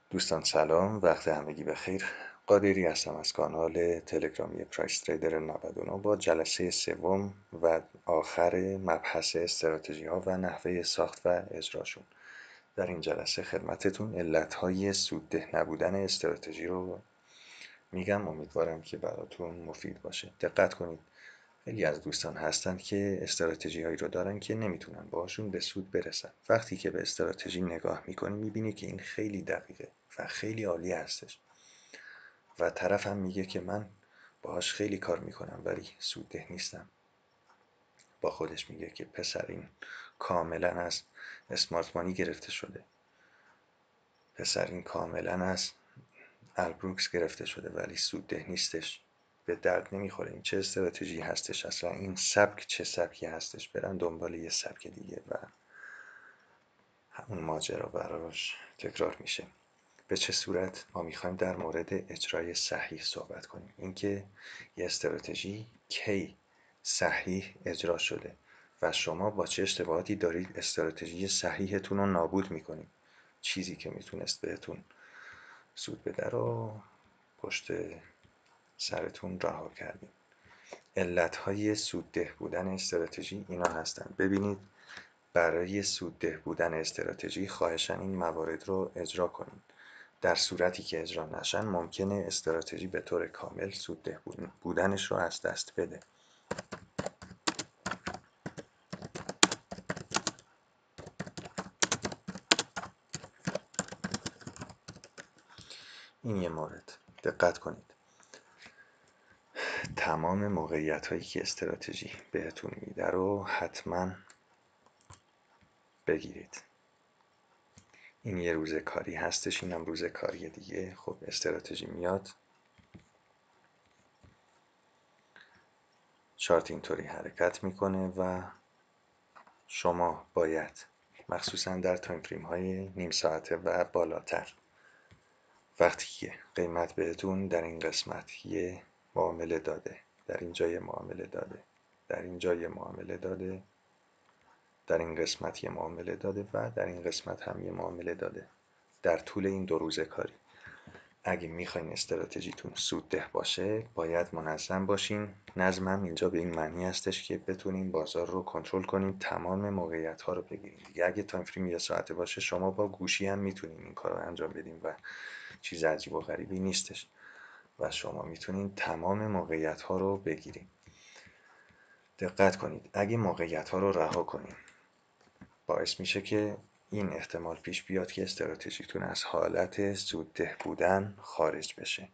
دوستان سلام، وقت همگی بخیر. قادری هستم از کانال تلگرامی پرایس تریدر 99 با جلسه سوم و آخر مبحث استراتژی ها و نحوه ساخت و اجراشون. در این جلسه خدمتتون علتهای سودده نبودن استراتژی رو میگم. امیدوارم که براتون مفید باشه. دقت کنید، خیلی از دوستان هستند که استراتژی هایی رو دارن که نمیتونن باهاشون به سود برسن. وقتی که به استراتژی نگاه میکنی میبینی که این خیلی دقیقه و خیلی عالی هستش و طرف هم میگه که من باهاش خیلی کار میکنم ولی سودده نیستم. با خودش میگه که پسر، این کاملا از اسمارت مانی گرفته شده، پسر این کاملا از البروکس گرفته شده ولی سودده نیستش، به درد نمیخوره. این چه استراتژی هستش اصلا؟ این سبک چه سبکی هستش؟ برن دنبال یه سبک دیگه و همون ماجرا براش تکرار میشه. به چه صورت؟ ما میخوایم در مورد اجرای صحیح صحبت کنیم. اینکه یه استراتژی کی صحیح اجرا شده و شما با چه اشتباهاتی دارید استراتژی صحیحتون رو نابود میکنید. چیزی که میتونست بهتون سود بده رو پشت سرتون رها کردیم. علتهای سودده بودن استراتژی اینا هستن. ببینید، برای سودده بودن استراتژی خواهشاً این موارد رو اجرا کنید. در صورتی که اجرا نشن ممکنه استراتژی به طور کامل سودده بودنش رو از دست بده. این یه مورد. دقت کنید، تمام موقعیت هایی که استراتژی بهتون میده رو حتما بگیرید. این یه روز کاری هستش، اینم روز کاری دیگه. خب استراتژی میاد، چارت اینطوری حرکت میکنه و شما باید مخصوصا در تایم فریم های نیم ساعته و بالاتر، وقتی که قیمت بهتون در این قسمت یه معامله داده، در اینجا یه معامله داده، در اینجا یه معامله داده، در این قسمت یه معامله داده و در این قسمت هم یه معامله داده، در طول این 2 روز کاری، اگه میخواین استراتژیتون سودده باشه باید منظم باشین. نظمم اینجا به این معنی هستش که بتونین بازار رو کنترل کنین، تمام موقعیت ها رو بگیرین. دیگه اگه تایم فریم 1 ساعته باشه شما با گوشی هم میتونین این کار رو انجام بدین و چیز عجیب و غریبی نیستش و شما میتونین تمام موقعیت ها رو بگیرین. دقت کنید، اگه موقعیت ها رو رها کنین باعث میشه که این احتمال پیش بیاد که استراتژیتون از حالت سودده بودن خارج بشه.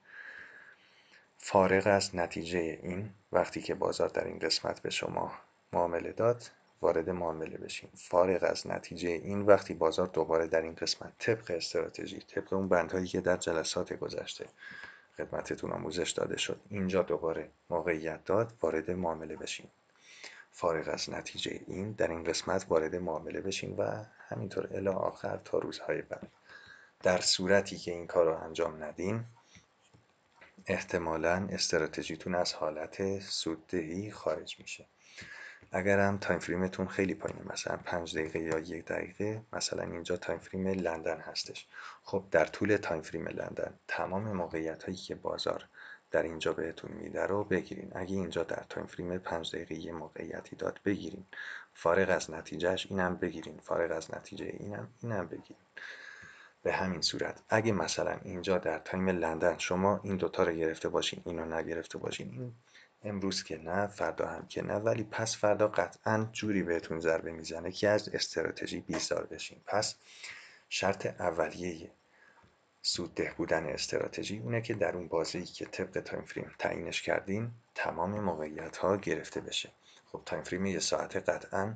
فارغ از نتیجه این، وقتی که بازار در این قسمت به شما معامله داد وارد معامله بشین. فارغ از نتیجه این، وقتی بازار دوباره در این قسمت طبق استراتژی، طبق اون بندهایی که در جلسات گذشته خدمتتون آموزش داده شد اینجا دوباره موقعیت داد، وارد معامله بشین. فارغ از نتیجه این، در این قسمت وارد معامله بشین و همینطور الی آخر تا روزهای بعد. در صورتی که این کار رو انجام ندین احتمالاً استراتژیتون از حالت سوددهی خارج میشه. اگر هم تایم فریمتون خیلی پایینه، مثلا 5 دقیقه یا 1 دقیقه، مثلا اینجا تایم فریم لندن هستش، خب در طول تایم فریم لندن تمام موقعیت هایی که بازار در اینجا بهتون میده رو بگیرین. اگه اینجا در تایم فریم 5 دقیقه یه موقعیتی داد بگیرین، فارغ از نتیجهش اینم بگیرین، فارغ از نتیجه اینم بگیرین. به همین صورت اگه مثلا اینجا در تایم لندن شما این دوتا رو گرفته باشین، اینو نگرفته باشین، این امروز که نه، فردا هم که نه، ولی پس فردا قطعا جوری بهتون ضربه میزنه که از استراتژی بیزار بشین. پس شرط اولیه سودده بودن استراتژی اونه که در اون بازه‌ای که طبق تایم فریم تعیینش کردین تمام موقعیت ها گرفته بشه. خب تایم فریم 1 ساعته قطعا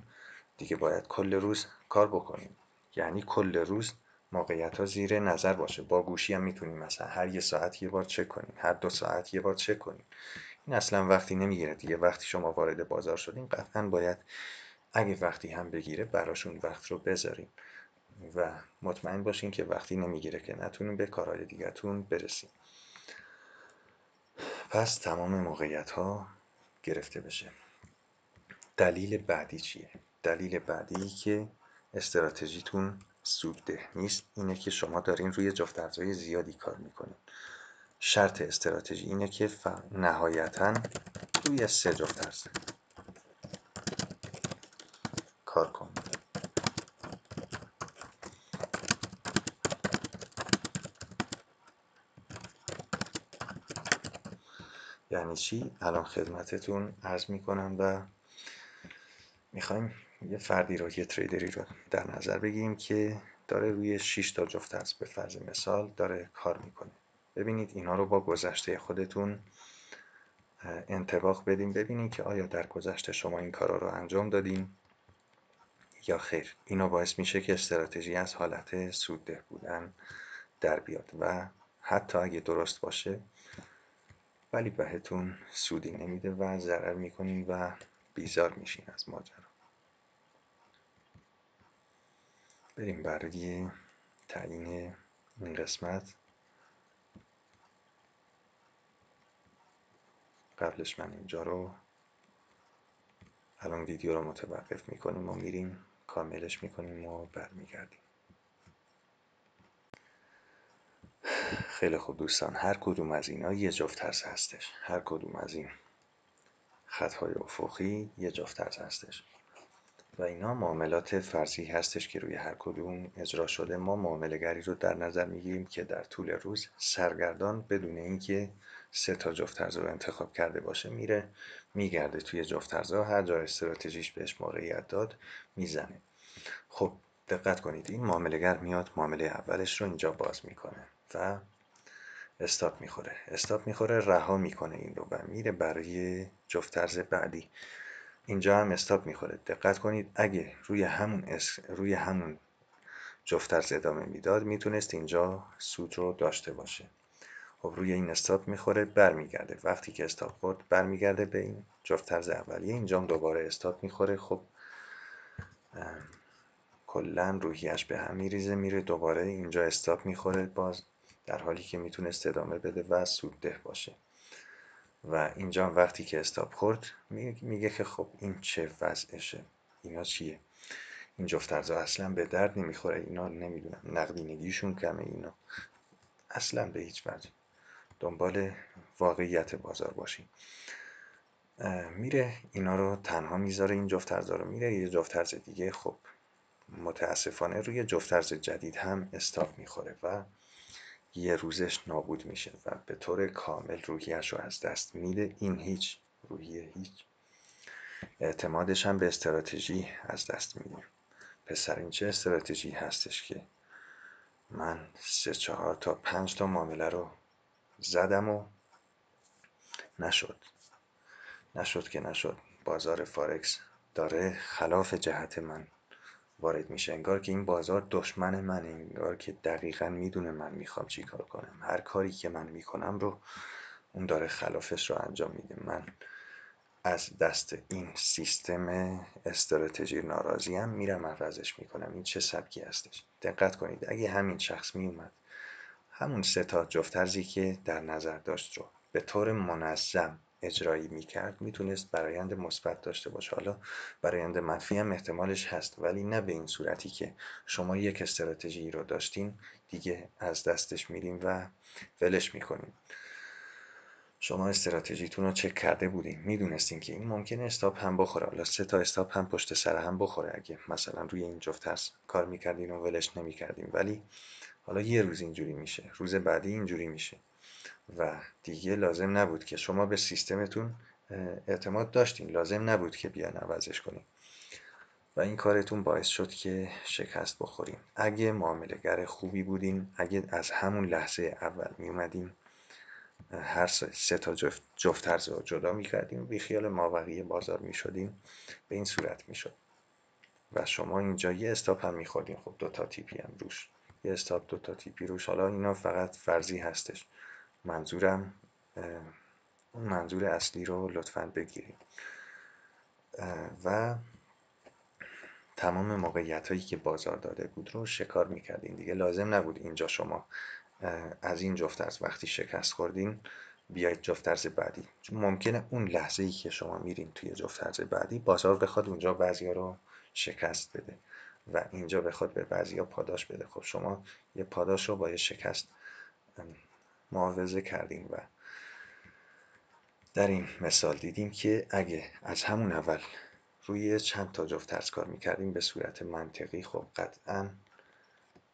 دیگه باید کل روز کار بکنیم، یعنی کل روز موقعیت ها زیر نظر باشه. با گوشی هم میتونیم مثلا هر 1 ساعت یه بار چک کنیم، هر 2 ساعت یه بار چک کنیم. این اصلا وقتی نمیگیره دیگه. وقتی شما وارد بازار شدین قطعا باید، اگه وقتی هم بگیره، براشون وقت رو بذارین و مطمئن باشین که وقتی نمیگیره که نتونین به کارهای دیگه‌تون برسین. پس تمام موقعیت ها گرفته بشه. دلیل بعدی چیه؟ دلیل بعدی که استراتژیتون سودده نیست اینه که شما دارین روی جفت ارزهای زیادی کار میکنین. شرط استراتژی اینه که نهایتاً روی 3 جفت ارز کار کنید. یعنی چی؟ الان خدمتتون عرض میکنم و میخوایم یه فردی رو، یه تریدری رو در نظر بگیریم که داره روی 6 تا جفت ارز به فرض مثال داره کار میکنه. ببینید اینا رو با گذشته خودتون انطباق بدین، ببینید که آیا در گذشته شما این کارا رو انجام دادین یا خیر. اینا باعث میشه که استراتژی از حالت سودده بودن در بیاد و حتی اگه درست باشه ولی بهتون سودی نمیده و ضرر میکنین و بیزار میشین از ماجرا. بریم برای تعیین این قسمت. قبلش من اینجا رو الان ویدیو رو متوقف میکنیم و میریم کاملش میکنیم و برمیگردیم. خیلی خوب دوستان، هر کدوم از اینا یه جفت ارز هستش. هر کدوم از این خطهای افقی یه جفت ارز هستش و اینا معاملات فرضی هستش که روی هر کدوم اجرا شده. ما معامله‌گری رو در نظر میگیریم که در طول روز سرگردان بدون اینکه 3 تا جفت ارز رو انتخاب کرده باشه میره میگرده توی جفت ارزها، هر جا استراتژیش بهش موقعیت داد میزنه. خب دقت کنید، این معامله‌گر میاد معامله اولش رو اینجا باز میکنه و استاپ میخوره رها میکنه این رو و میره برای جفت ارز بعدی. اینجا هم استاپ میخوره. دقت کنید اگه روی همون جفت ارز ادامه میداد میتونست اینجا سود رو داشته باشه. خب روی این استاپ میخوره برمیگرده، وقتی که استاپ خورد برمیگرده به این جفت ارز اولیه، اینجا هم دوباره استاپ میخوره. خب کلا روحیش به هم میریزه، میره دوباره اینجا استاپ میخوره باز، در حالی که میتونست ادامه بده و سودده باشه. و اینجا وقتی که استاپ خورد میگه که خب این چه وضعشه، اینا چیه، این جفت ارزها اصلا به درد نمیخوره، اینا نمیدونم نقدینگیشون کمه، اینا اصلا به هیچ وجه. دنبال واقعیت بازار باشیم. میره اینا رو تنها میذاره، این جفت ارزها رو، میره یه جفت ارز دیگه. خب متاسفانه روی جفت ارز جدید هم استاپ میخوره و یه روزش نابود میشه و به طور کامل روحیه‌اش رو از دست میده. این هیچ روحیه، هیچ اعتمادش هم به استراتژی از دست میده. پسر این چه استراتژی هستش که من 3 4 تا 5 تا معامله رو زدم و نشد. بازار فارکس داره خلاف جهت من وارد میشه، انگار که این بازار دشمن منه، انگار که دقیقاً میدونه من میخوام چی کار کنم، هر کاری که من میکنم رو اون داره خلافش رو انجام میده. من از دست این سیستم استراتژی ناراضیم، میرم عوضش میکنم. این چه سبکی هستش؟ دقت کنید اگه همین شخص میومد همون 3 تا جفت ارزی که در نظر داشت رو به طور منظم اجرایی میکرد میتونست برآیند مثبت داشته باشه. حالا برآیند منفی هم احتمالش هست، ولی نه به این صورتی که شما یک استراتژی رو داشتین دیگه از دستش میریم و ولش میکنیم. شما استراتژیتون رو چک کرده بودین، میدونستین که این ممکنه استاپ هم بخوره، حالا 3 تا استاپ هم پشت سر هم بخوره اگه مثلا روی این جفت ارز کار میکردین و ولش نمیکردین، ولی حالا یه روز اینجوری میشه، روز بعدی اینجوری میشه و دیگه لازم نبود که شما به سیستمتون اعتماد داشتین، لازم نبود که بیان عوضش کنین و این کارتون باعث شد که شکست بخورین. اگه معامله‌گر خوبی بودین، اگه از همون لحظه اول میومدین هر 3 تا جفت ارز رو جدا میکردیم و بیخیال مابقی بازار میشدیم، به این صورت میشد و شما اینجا یه استاپ هم میخوردین. خب 2 تا تیپی هم روش، یه استاپ 2 تا تیپی روش. حالا اینا فقط فرضی هستش، منظورم اون منظور اصلی رو لطفاً بگیرید و تمام موقعیت هایی که بازار داده بود رو شکار میکردین دیگه. لازم نبود اینجا شما از این جفت ارز وقتی شکست خوردین بیاید جفت ارز بعدی، چون ممکنه اون لحظه ای که شما میرین توی جفت ارز بعدی بازار بخواد اونجا بعضیا رو شکست بده و اینجا بخواد به بعضیا پاداش بده. خب شما یه پاداش رو با یه شکست معاوضه کردیم و در این مثال دیدیم که اگه از همون اول روی چند تا جفت ترس کار میکردیم به صورت منطقی، خب قطعا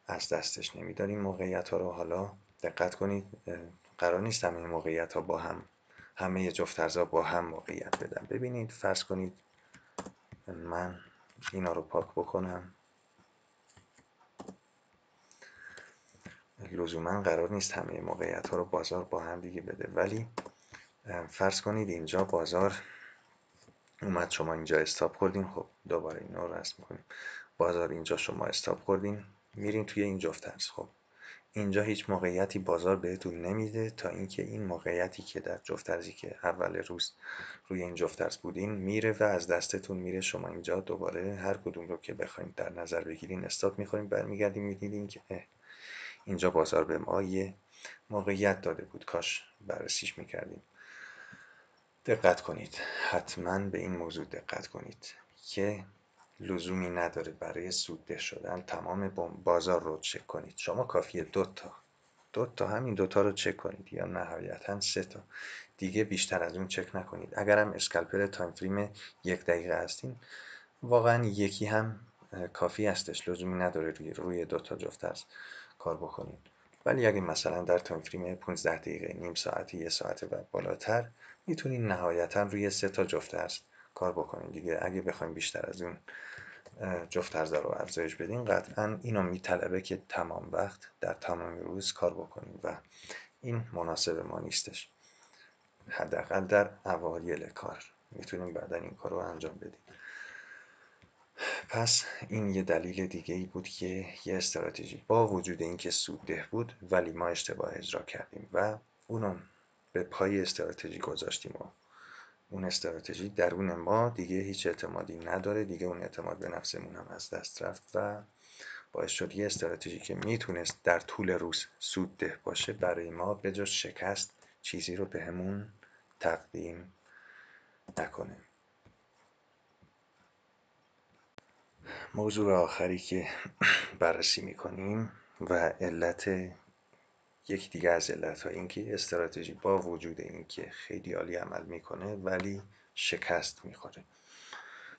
از دستش نمیداریم موقعیت ها رو. حالا دقت کنید، قرار نیست همه موقعیت ها با هم، همه جفت ترس‌ها با هم موقعیت بدن. ببینید فرض کنید من اینا رو پاک بکنم، لزوما قرار نیست همه موقعیت ها رو بازار با هم دیگه بده، ولی فرض کنید اینجا بازار اومد، شما اینجا استاپ خوردین. خب دوباره اینا رو رسم کنیم. بازار اینجا شما استاپ خوردین، میرین توی این جفت ترس. خب اینجا هیچ موقعیتی بازار بهتون نمیده تا اینکه این موقعیتی که در جفت ترسی که اول روز روی این جفت ترس بودین میره و از دستتون میره. شما اینجا دوباره هر کدوم رو که بخواید در نظر بگیرین استاپ میخورین، برمیگردین میدیدین که اینجا بازار به ما یه موقعیت داده بود، کاش بررسیش میکردیم. دقت کنید، حتما به این موضوع دقت کنید که لزومی نداره برای سودده شدن تمام بازار رو چک کنید. شما کافیه دو تا همین دوتا رو چک کنید، یا نهایتا 3 تا دیگه، بیشتر از اون چک نکنید. اگرم اسکالپر تایم فریم 1 دقیقه هستین، واقعا یکی هم کافی هستش، لزومی نداره روی 2 تا جفت ترس کار بکنید. ولی اگه مثلا در تایم فریم 15 دقیقه، نیم ساعت، 1 ساعت و بالاتر، میتونید نهایتا روی 3 تا جفت ترس کار بکنید دیگه. اگه بخوایم بیشتر از اون جفت ترس رو افزایش بدین، قطعا اینو میطلبه که تمام وقت در تمام روز کار بکنیم و این مناسب ما نیستش. حداقل در اوایل کار میتونیم بعدا این کار رو انجام بدیم. پس این یه دلیل دیگه ای بود که یه استراتژی با وجود اینکه سودده بود ولی ما اشتباه اجرا کردیم و اونو به پای استراتژی گذاشتیم و اون استراتژی درون ما دیگه هیچ اعتمادی نداره دیگه. اون اعتماد به نفسمون هم از دست رفت و باعث شد یه استراتژی که میتونست در طول روز سودده باشه برای ما به جز شکست چیزی رو بهمون تقدیم نکنه. موضوع آخری که بررسی میکنیم و یکی دیگه از علت‌ها این که استراتژی با وجود این که خیلی عالی عمل میکنه ولی شکست میخوره.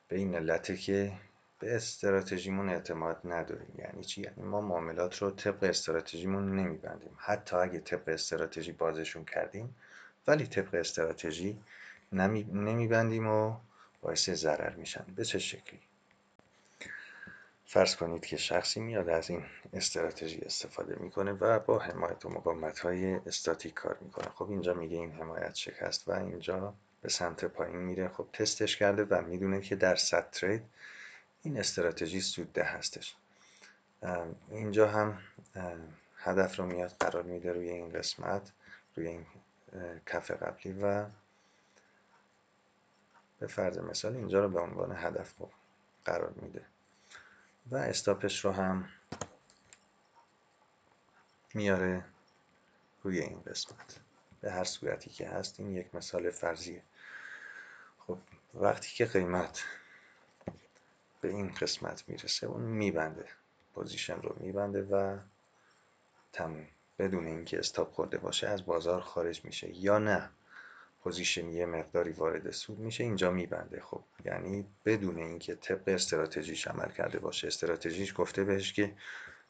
به این علته که به استراتژیمون اعتماد نداریم. یعنی چی؟ یعنی ما معاملات رو طبق استراتژیمون نمیبندیم، حتی اگه طبق استراتژی بازشون کردیم ولی طبق استراتژی نمیبندیم و باعث ضرر میشن. به چه شکلی؟ فرض کنید که شخصی میاد از این استراتژی استفاده میکنه و با حمایت و مقاومت‌های استاتیک کار میکنه. خب اینجا میگه این حمایت شکست و اینجا به سمت پایین میره. خب تستش کرده و میدونه که در 100 ترید این استراتژی سودده هستش. اینجا هم هدف رو میاد قرار میده روی این قسمت، روی این کف قبلی و به فرض مثال اینجا رو به عنوان هدف قرار میده و استاپش رو هم میاره روی این قسمت. به هر صورتی که هست این یک مثال فرضیه. خب وقتی که قیمت به این قسمت میرسه اون میبنده، پوزیشن رو میبنده و تموم، بدون اینکه استاپ خورده باشه از بازار خارج میشه، یا نه پوزیشن یه مقداری وارد سود میشه اینجا میبنده. خب یعنی بدون اینکه طبق استراتژیش عمل کرده باشه، استراتژیش گفته بهش که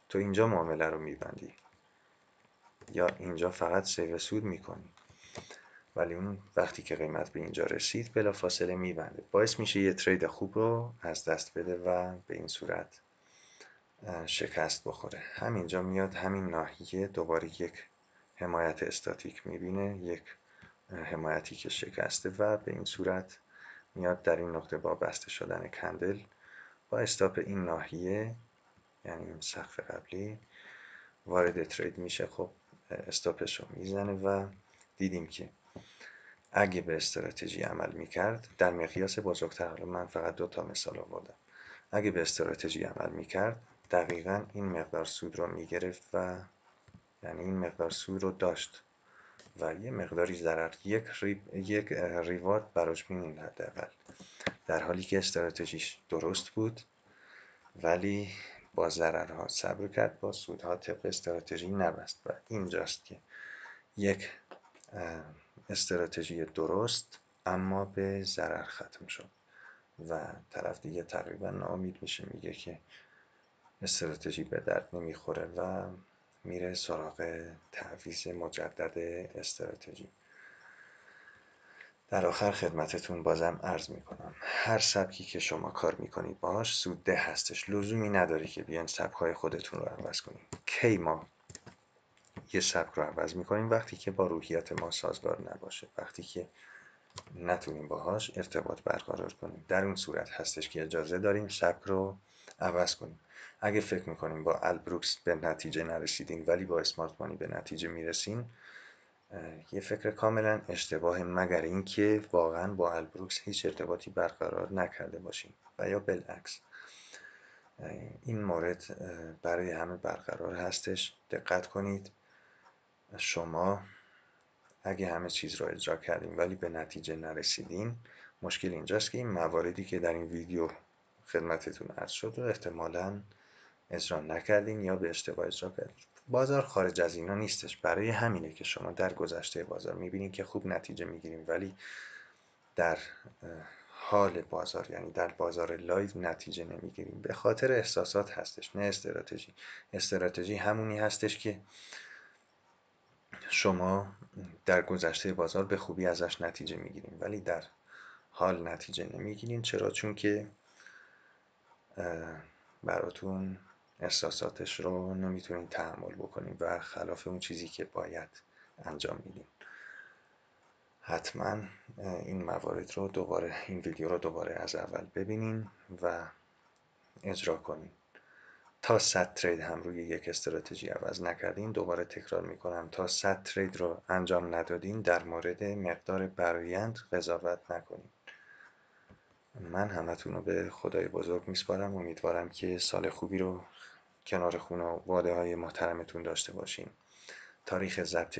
تو اینجا معامله رو میبندی یا اینجا فقط سیو سود میکنی، ولی اون وقتی که قیمت به اینجا رسید بلافاصله میبنده، باعث میشه یه ترید خوب رو از دست بده و به این صورت شکست بخوره. همینجا میاد همین ناحیه دوباره یک حمایت استاتیک میبینه، یک حمایتی که شکسته و به این صورت میاد در این نقطه با بسته شدن کندل با استاپ این ناحیه، یعنی این سقف قبلی، وارد ترید میشه. خب استاپش رو میزنه و دیدیم که اگه به استراتژی عمل میکرد در مقیاس بزرگتر، حالا من فقط 2 تا مثال آوردم، اگه به استراتژی عمل میکرد دقیقا این مقدار سود رو میگرفت و یعنی این مقدار سود رو داشت و یه مقداری ضرر، یک ریوارد براش میموند حداقل، در حالی که استراتژیش درست بود ولی با ضررها صبر کرد، با سودها طبق استراتژی نبست و اینجاست که یک استراتژی درست اما به ضرر ختم شد و طرف دیگه تقریبا ناامید میشه، میگه که استراتژی به درد نمیخوره و میره سراغ تعویض مجدد استراتژی. در آخر خدمتتون بازم عرض میکنم هر سبکی که شما کار میکنید باهاش سودده هستش، لزومی نداره که بیان سبک‌های خودتون رو عوض کنید. کی ما یه سبک رو عوض میکنیم؟ وقتی که با روحیات ما سازگار نباشه، وقتی که نتونیم باهاش ارتباط برقرار کنیم، در اون صورت هستش که اجازه داریم سبک رو عوض کنیم. اگه فکر میکنیم با البروکس به نتیجه نرسیدین ولی با اسمارت مانی به نتیجه میرسین، یه فکر کاملا اشتباه، مگر اینکه واقعا با البروکس هیچ ارتباطی برقرار نکرده باشین و یا بالعکس. این مورد برای همه برقرار هستش. دقت کنید، شما اگه همه چیز رو اجرا کردین ولی به نتیجه نرسیدین، مشکل اینجاست که این مواردی که در این ویدیو خدمتتون عرض شد رو احتمالاً اجرا نکردین یا به اشتباه اجرا کردین. بازار خارج از اینا نیستش، برای همینه که شما در گذشته بازار میبینید که خوب نتیجه میگیریم ولی در حال بازار، یعنی در بازار لایو نتیجه نمیگیریم. به خاطر احساسات هستش، نه استراتژی. استراتژی همونی هستش که شما در گذشته بازار به خوبی ازش نتیجه میگیریم ولی در حال نتیجه نمیگیرین. چرا؟ چون که براتون احساساتش رو نمیتونین تحمل بکنین و خلاف اون چیزی که باید انجام میدین. حتما این موارد رو دوباره، این ویدیو رو دوباره از اول ببینین و اجرا کنین. تا 100 ترید هم روی یک استراتژی عوض نکردین، دوباره تکرار میکنم، تا 100 ترید رو انجام ندادین در مورد مقدار برآیند قضاوت نکنین. من همتون رو به خدای بزرگ میسپارم. امیدوارم که سال خوبی رو کنار خانواده های محترمتون داشته باشین. تاریخ ضبط